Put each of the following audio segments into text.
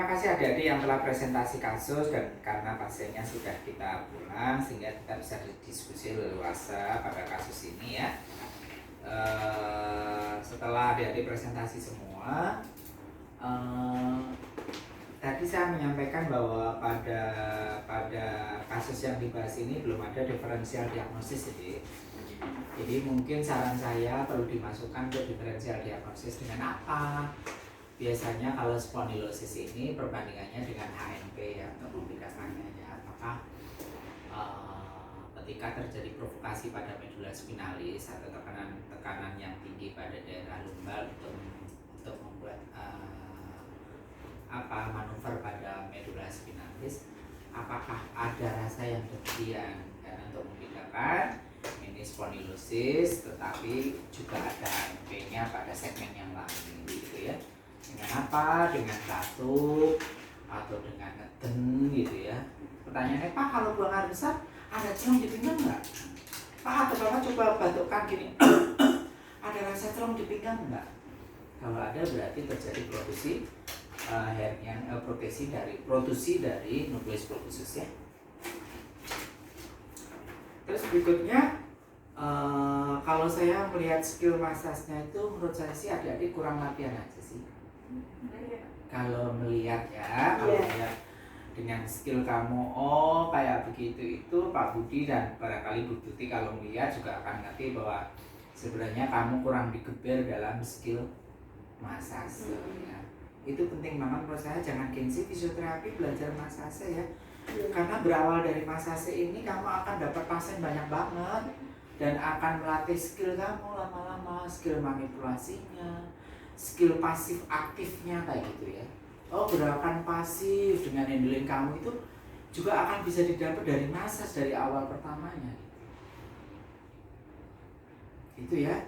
terima kasih adik-adik yang telah presentasi kasus, dan karena pasiennya sudah kita pulang sehingga kita bisa diskusi leluasa pada kasus ini ya. Setelah adik-adik presentasi semua, tadi saya menyampaikan bahwa pada kasus yang dibahas ini belum ada diferensial diagnosis, jadi mungkin saran saya perlu dimasukkan ke diferensial diagnosis dengan apa? Biasanya kalau spondylosis ini perbandingannya dengan HNP ya, untuk membedakannya ya, apakah ketika terjadi provokasi pada medula spinalis atau tekanan yang tinggi pada daerah lumbar untuk membuat manuver pada medula spinalis, apakah ada rasa yang demikian? Dan untuk membedakan ini spondylosis tetapi juga ada HNP-nya pada segmen yang lain gitu ya. Dengan apa? Dengan batuk atau dengan ngeden gitu ya. Pertanyaannya, Pak, kalau buang air besar ada celong di pinggang nggak? Pak, atau Bapak coba batukkan gini ada rasa celong di pinggang nggak? Kalau ada berarti terjadi produksi produksi dari nukleus pulposus ya. Terus berikutnya, kalau saya melihat skill massage-nya itu menurut saya sih adik-adik kurang latihan aja sih. Kalau melihat ya, melihat dengan skill kamu, kayak begitu itu Pak Budi dan barangkali Bu Tuti kalau melihat juga akan ngerti bahwa sebenarnya kamu kurang digeber dalam skill massage ya. Itu penting banget menurut saya. Jangan gengsi fisioterapi belajar massage ya. Karena berawal dari massage ini kamu akan dapat pasien banyak banget dan akan melatih skill kamu lama-lama, skill manipulasinya, skill pasif aktifnya kayak gitu ya. Gerakan pasif dengan handling kamu itu juga akan bisa didapat dari massage dari awal pertamanya gitu ya.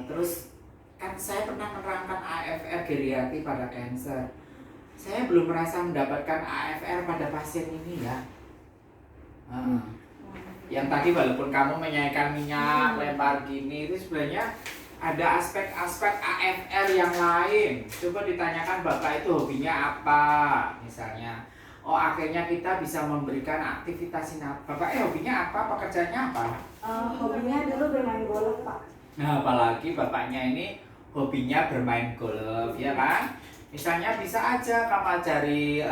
Terus kan saya pernah menerangkan AFR geriatri pada kanker. Saya belum merasa mendapatkan AFR pada pasien ini ya. Yang tadi walaupun kamu menyaingkan minyak, lempar gini, itu sebenarnya ada aspek-aspek AFR yang lain. Coba ditanyakan Bapak itu hobinya apa misalnya. Akhirnya kita bisa memberikan aktivitas ini. Bapak hobinya apa? Pekerjaannya apa? Hobinya dulu bermain golf, Pak. Nah, apalagi bapaknya ini hobinya bermain golf, ya kan? Misalnya bisa aja kamu ajari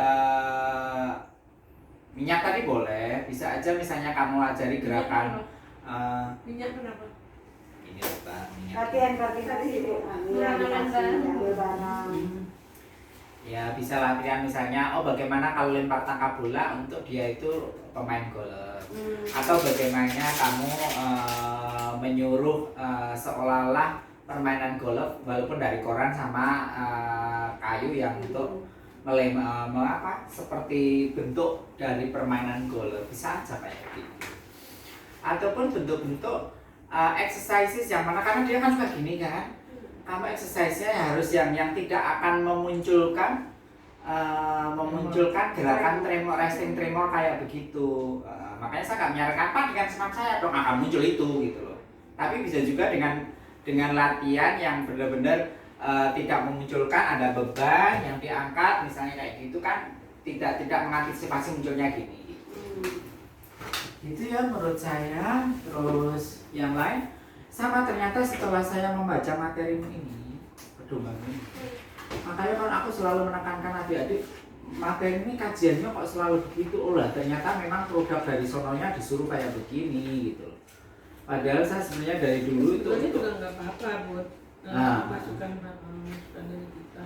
minyak tadi boleh, bisa aja misalnya kamu ajari gerakan minyak kenapa? Ini Pak, minyak. Latihan koordinasi, ambil barang. Ya bisa latihan misalnya, bagaimana kalau lempar tangkap bola untuk dia itu pemain golf. Atau bagaimana kamu menyuruh seolah-olah permainan golf walaupun dari koran sama kayu yang untuk seperti bentuk dari permainan golf, bisa aja kayak gitu. Ataupun bentuk-bentuk exercises yang mana, karena dia kan suka gini kan, kamu exercise-nya harus yang tidak akan memunculkan gerakan tremor, resting tremor kayak begitu. Makanya saya nggak menyarankan Pak dengan smart saya dong akan muncul itu gitu loh. Tapi bisa juga dengan latihan yang benar-benar tidak memunculkan ada beban yang diangkat misalnya kayak gitu kan, tidak mengantisipasi munculnya gini. Itu ya menurut saya. Terus yang lain sama, ternyata setelah saya membaca materi ini, pedoman ini, makanya kan aku selalu menekankan adik-adik, materi ini kajiannya kok selalu begitu. Ternyata memang produk dari sononya disuruh kayak begini gitu loh. Padahal saya sebenarnya dari dulu itu juga nggak apa-apa buat masukan dari kita.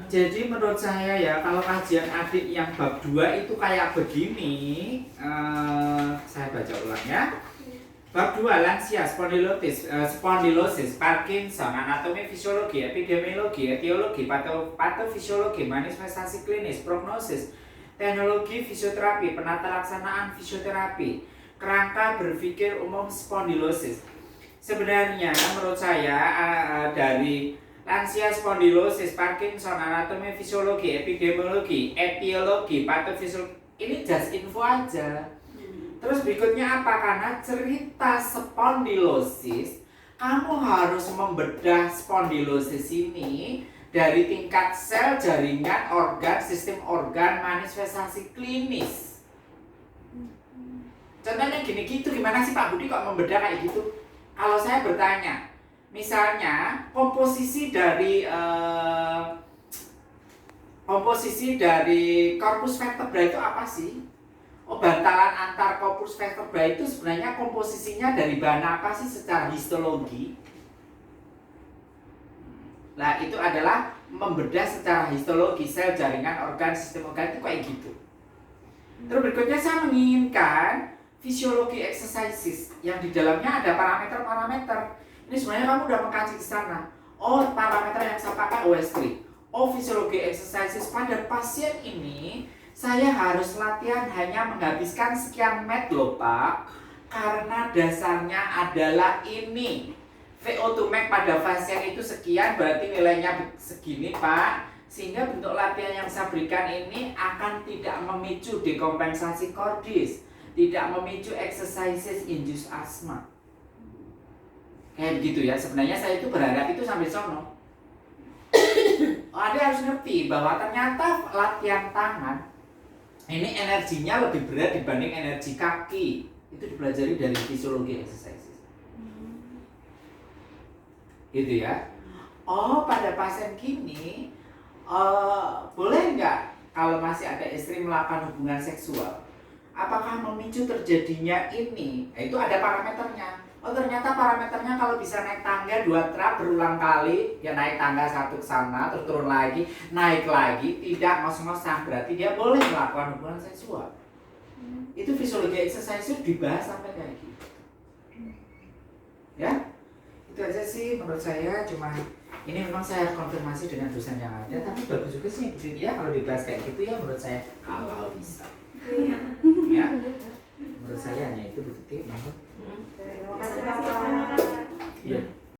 Jadi menurut saya ya, kalau kajian adik yang bab 2 itu kayak begini, saya baca ulang ya. Bab 2, lansia, spondylosis, Parkinson, anatomi, fisiologi, epidemiologi, etiologi, patofisiologi, manifestasi klinis, prognosis, teknologi fisioterapi, penata laksanaan fisioterapi, kerangka berpikir umum spondylosis. Sebenarnya menurut saya dari lansia, spondylosis, Parkinson, anatomi, fisiologi, epidemiologi, etiologi, patofisiologi, ini just info aja. Terus berikutnya apa? Karena cerita spondylosis, kamu harus membedah spondylosis ini dari tingkat sel, jaringan, organ, sistem organ, manifestasi klinis. Contohnya gini gitu, gimana sih Pak Budi kok membedah kayak gitu? Kalau saya bertanya, misalnya komposisi dari korpus vertebra itu apa sih? Oh, bantalan antar korpus vertebra itu sebenarnya komposisinya dari bahan apa sih secara histologi? Nah, itu adalah membedah secara histologi sel, jaringan, organ, sistem organ itu kayak gitu. Terus berikutnya saya menginginkan fisiologi exercises yang di dalamnya ada parameter-parameter. Ini sebenarnya kamu udah mengkaji di sana. Oh, parameter yang saya pakai OS3. Oh, fisiologi exercises pada pasien ini saya harus latihan hanya menghabiskan sekian menit loh Pak, karena dasarnya adalah ini. VO2 max pada pasien itu sekian, berarti nilainya segini Pak, sehingga bentuk latihan yang saya berikan ini akan tidak memicu dekompensasi cordis, tidak memicu exercises induced asthma. Kayak begitu ya, sebenarnya saya itu berharap itu sampai sono. Anda harus ngerti bahwa ternyata latihan tangan ini energinya lebih berat dibanding energi kaki. Itu dipelajari dari fisiologi exercises. Gitu ya. Oh, pada pasien gini boleh nggak kalau masih ada istri melakukan hubungan seksual, apakah memicu terjadinya ini? Itu ada parameternya. Oh, ternyata parameternya kalau bisa naik tangga 2 trap berulang kali, ya naik tangga 1 ke sana, terus turun lagi, naik lagi, tidak ngos-ngosan, berarti dia boleh melakukan hubungan seksual. Itu fisiologi exercise dibahas sampai kayak gitu. Ya? Itu aja sih menurut saya, cuma ini memang saya harus konfirmasi dengan dosen yang ada, tapi bagus juga sih ya kalau dibahas kayak gitu ya menurut saya kalau bisa.